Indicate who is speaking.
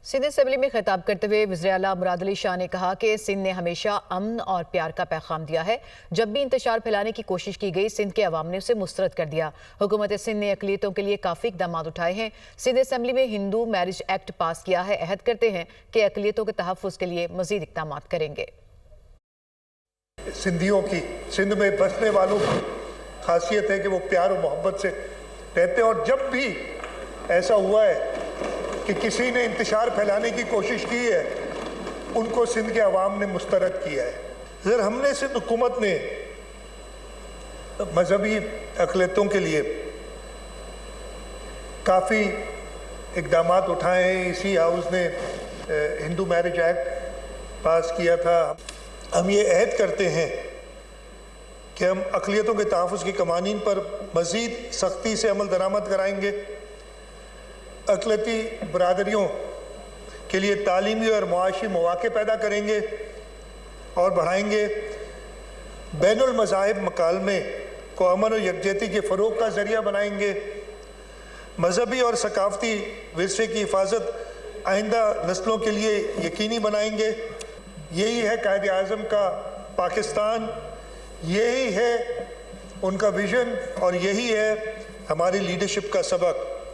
Speaker 1: Sindh assembly में खिताब करते हुए वज़ीर आला मुराद अली शाह ने कहा कि सिंध ने हमेशा अमन और प्यार का पैगाम दिया है। जब भी इंतशार फैलाने की कोशिश की गई, सिंध के अवाम ने उसे मुस्तरद कर दिया। हुकूमत सिंध ने अक़लियतों के लिए काफ़ी इक़दाम उठाए हैं। सिंध असम्बली में हिंदू मैरिज एक्ट पास किया है। अहद करते हैं कि अक़लियतों के तहफ़्फ़ुज़ के लिए मज़ीद इक़दाम करेंगे।
Speaker 2: सिंधियों की, सिंध में बसने वालों की खासियत है कि वो प्यार और मोहब्बत से रहते हैं, और जब भी ऐसा हुआ है कि किसी ने इंतशार फैलाने की कोशिश की है, उनको सिंध के अवाम ने मुस्तरद किया है। सर, हमने सिंध हुकूमत ने मजहबी अक़लियतों के लिए काफ़ी इक़दामात उठाए हैं। इसी हाउस ने हिंदू मैरिज एक्ट पास किया था। हम ये अहद करते हैं कि हम अक़लियतों के तहफ़्फ़ुज़ की क़वानीन पर मज़ीद सख्ती से अमल दरामद कराएंगे। अक़लियती बरादरियों के लिए तालीमी और मुआशी मौक़े पैदा करेंगे और बढ़ाएंगे। बैनुल मज़ाहिब मकालमे को अमन और यकजहती के फ़रोग़ का ज़रिया बनाएंगे। मजहबी और सकाफ़ती विरसे की हिफाजत आइंदा नस्लों के लिए यकीनी बनाएंगे। यही है कायदे आज़म का पाकिस्तान, यही है उनका विज़न और यही है हमारी लीडरशिप का सबक।